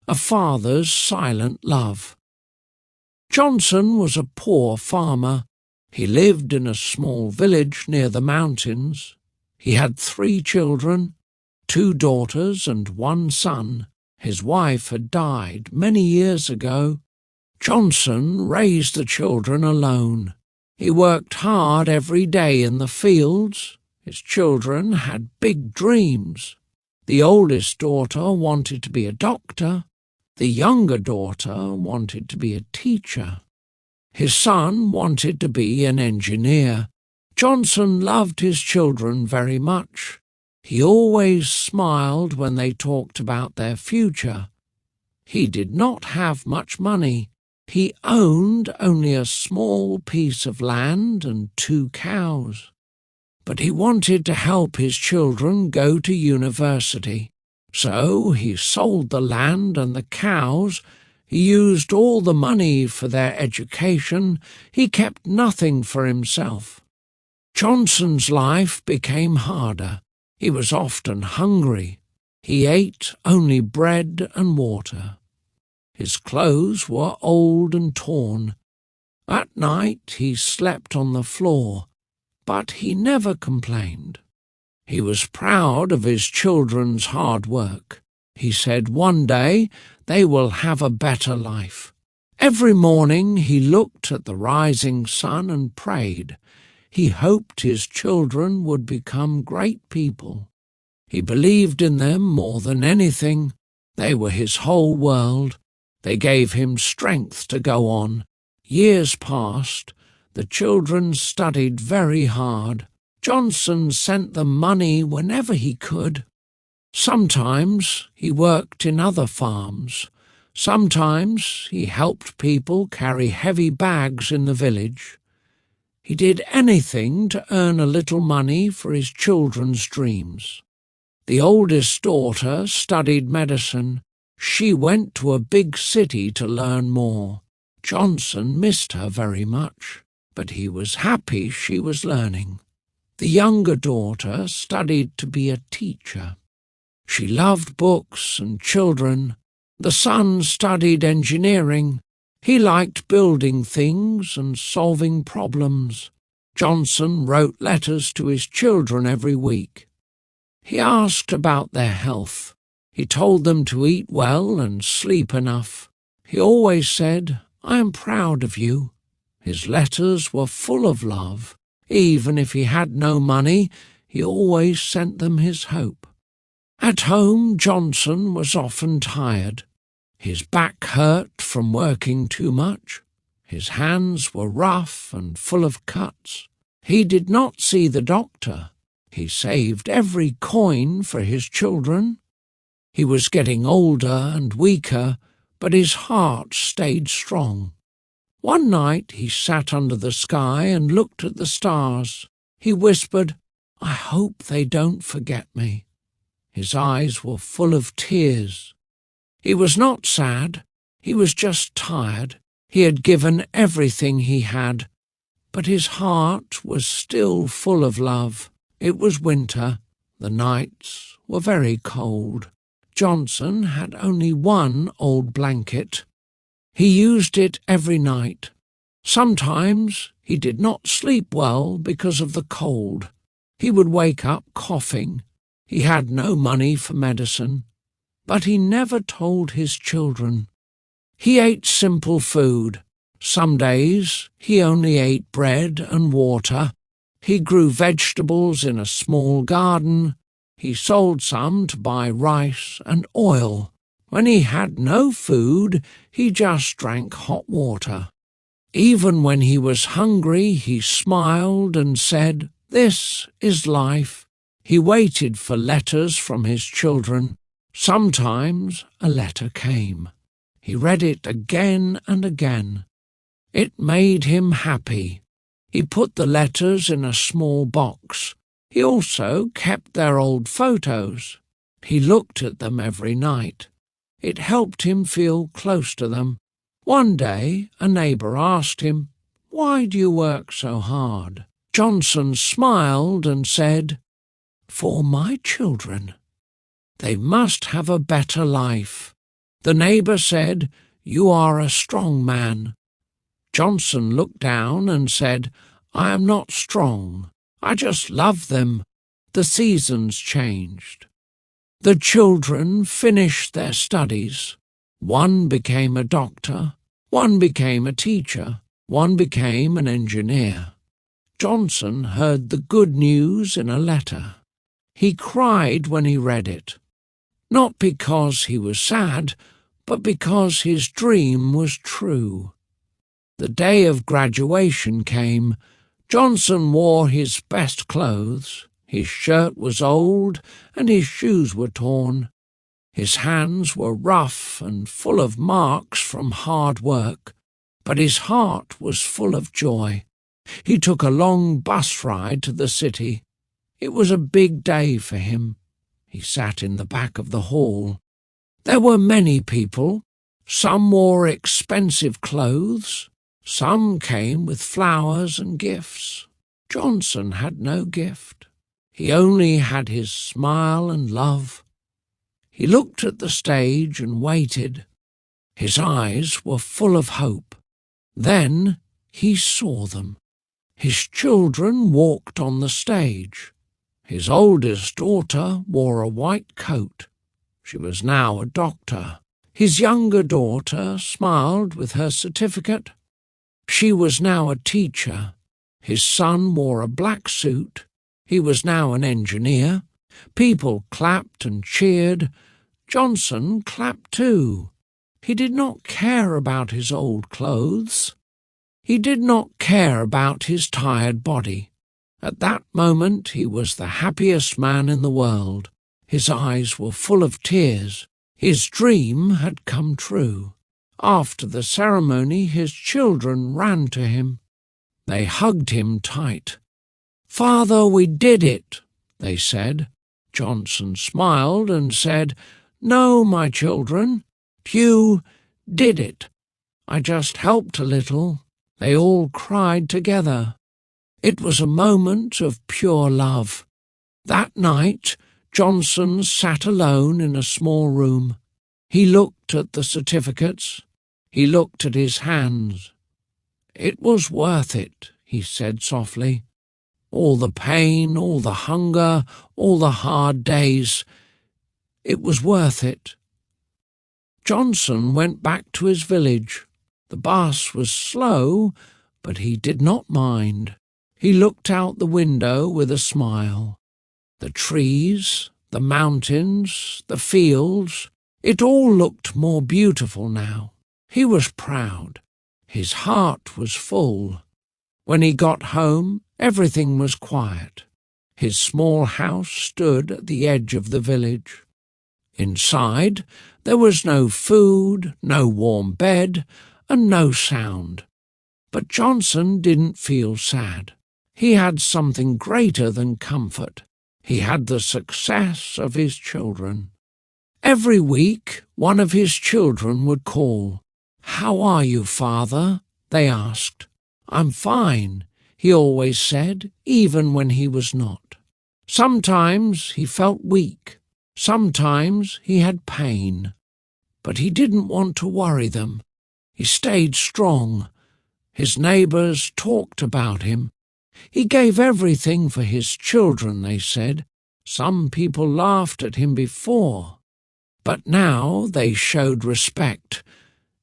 A father's silent love. Johnson was a poor farmer. He lived in a small village near the mountains. He had 3 children, 2 daughters and 1 son. His wife had died many years ago. Johnson raised the children alone. He worked hard every day in the fields. His children had big dreams. The oldest daughter wanted to be a doctor. The younger daughter wanted to be a teacher. His son wanted to be an engineer. Johnson loved his children very much. He always smiled when they talked about their future. He did not have much money. He owned only a small piece of land and 2 cows. But he wanted to help his children go to university. So he sold the land and the cows. He used all the money for their education. He kept nothing for himself. Johnson's life became harder. He was often hungry. He ate only bread and water. His clothes were old and torn. At night he slept on the floor, but he never complained. He was proud of his children's hard work. He said one day they will have a better life. Every morning he looked at the rising sun and prayed. He hoped his children would become great people. He believed in them more than anything. They were his whole world. They gave him strength to go on. Years passed. The children studied very hard. Johnson sent them money whenever he could. Sometimes he worked in other farms. Sometimes he helped people carry heavy bags in the village. He did anything to earn a little money for his children's dreams. The oldest daughter studied medicine. She went to a big city to learn more. Johnson missed her very much, but he was happy she was learning. The younger daughter studied to be a teacher. She loved books and children. The son studied engineering. He liked building things and solving problems. Johnson wrote letters to his children every week. He asked about their health. He told them to eat well and sleep enough. He always said, "I am proud of you." His letters were full of love. Even if he had no money, he always sent them his hope. At home, Johnson was often tired. His back hurt from working too much. His hands were rough and full of cuts. He did not see the doctor. He saved every coin for his children. He was getting older and weaker, but his heart stayed strong. One night he sat under the sky and looked at the stars. He whispered, "I hope they don't forget me." His eyes were full of tears. He was not sad. He was just tired. He had given everything he had, but his heart was still full of love. It was winter. The nights were very cold. Johnson had only 1 old blanket. He used it every night. Sometimes he did not sleep well because of the cold. He would wake up coughing. He had no money for medicine, but he never told his children. He ate simple food. Some days he only ate bread and water. He grew vegetables in a small garden. He sold some to buy rice and oil. When he had no food, he just drank hot water. Even when he was hungry, he smiled and said, "This is life." He waited for letters from his children. Sometimes a letter came. He read it again and again. It made him happy. He put the letters in a small box. He also kept their old photos. He looked at them every night. It helped him feel close to them. One day a neighbour asked him, "Why do you work so hard?" Johnson smiled and said, "For my children. They must have a better life. The neighbour said, "You are a strong man." Johnson looked down and said, "I am not strong. I just love them. The seasons changed." The children finished their studies. One became a doctor, one became a teacher, one became an engineer. Johnson heard the good news in a letter. He cried when he read it, not because he was sad, but because his dream was true. The day of graduation came. Johnson wore his best clothes. His shirt was old and his shoes were torn. His hands were rough and full of marks from hard work, but his heart was full of joy. He took a long bus ride to the city. It was a big day for him. He sat in the back of the hall. There were many people. Some wore expensive clothes. Some came with flowers and gifts. Johnson had no gift. He only had his smile and love. He looked at the stage and waited. His eyes were full of hope. Then he saw them. His children walked on the stage. His oldest daughter wore a white coat. She was now a doctor. His younger daughter smiled with her certificate. She was now a teacher. His son wore a black suit. He was now an engineer. People clapped and cheered. Johnson clapped too. He did not care about his old clothes. He did not care about his tired body. At that moment he was the happiest man in the world. His eyes were full of tears. His dream had come true. After the ceremony, his children ran to him. They hugged him tight. "Father, we did it," they said. Johnson smiled and said, "No, my children, you did it. I just helped a little." They all cried together. It was a moment of pure love. That night, Johnson sat alone in a small room. He looked at the certificates. He looked at his hands. "It was worth it," he said softly. "All the pain, all the hunger, all the hard days. It was worth it." Johnson went back to his village. The bus was slow, but he did not mind. He looked out the window with a smile. The trees, the mountains, the fields, it all looked more beautiful now. He was proud. His heart was full. When he got home, everything was quiet. His small house stood at the edge of the village. Inside, there was no food, no warm bed, and no sound. But Johnson didn't feel sad. He had something greater than comfort. He had the success of his children. Every week, one of his children would call. "How are you, Father?" they asked. "I'm fine," he always said, even when he was not. Sometimes he felt weak. Sometimes he had pain. But he didn't want to worry them. He stayed strong. His neighbours talked about him. He gave everything for his children, they said. Some people laughed at him before, but now they showed respect.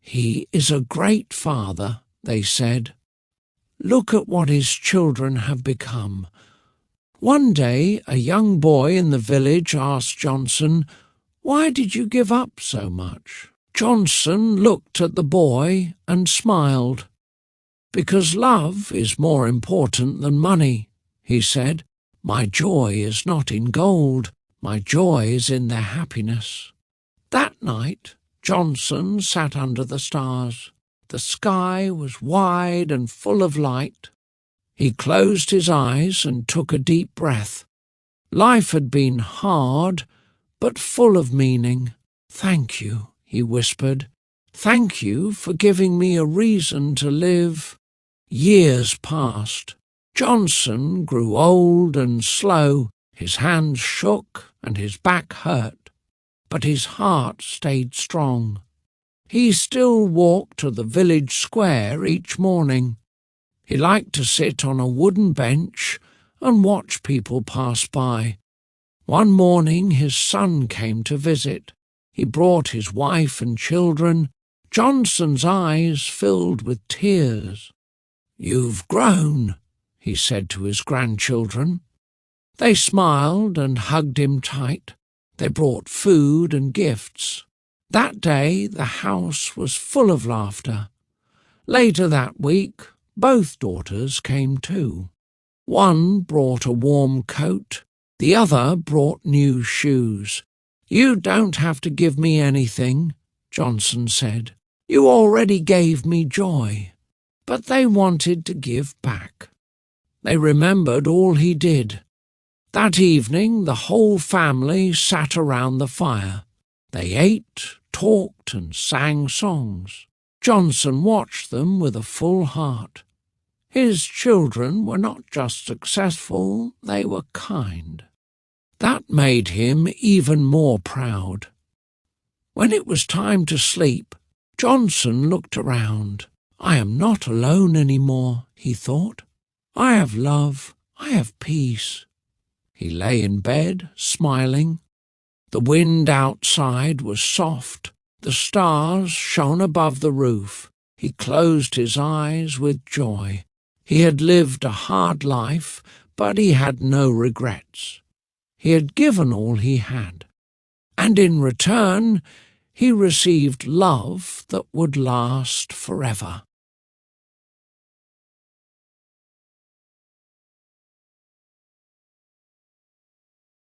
"He is a great father," they said. "Look at what his children have become." One day a young boy in the village asked Johnson, "Why did you give up so much?" Johnson looked at the boy and smiled. "Because love is more important than money," he said. "My joy is not in gold. My joy is in their happiness." That night, Johnson sat under the stars. The sky was wide and full of light. He closed his eyes and took a deep breath. Life had been hard, but full of meaning. "Thank you," he whispered. "Thank you for giving me a reason to live." Years passed. Johnson grew old and slow. His hands shook and his back hurt. But his heart stayed strong. He still walked to the village square each morning. He liked to sit on a wooden bench and watch people pass by. One morning his son came to visit. He brought his wife and children. Johnson's eyes filled with tears. "You've grown," he said to his grandchildren. They smiled and hugged him tight. They brought food and gifts. That day the house was full of laughter. Later that week, both daughters came too. One brought a warm coat, the other brought new shoes. "You don't have to give me anything," Johnson said. "You already gave me joy." But they wanted to give back. They remembered all he did. That evening the whole family sat around the fire. They ate, talked and sang songs. Johnson watched them with a full heart. His children were not just successful, they were kind. That made him even more proud. When it was time to sleep, Johnson looked around. "I am not alone any more," he thought. "I have love, I have peace." He lay in bed, smiling. The wind outside was soft. The stars shone above the roof. He closed his eyes with joy. He had lived a hard life, but he had no regrets. He had given all he had. And in return, he received love that would last forever.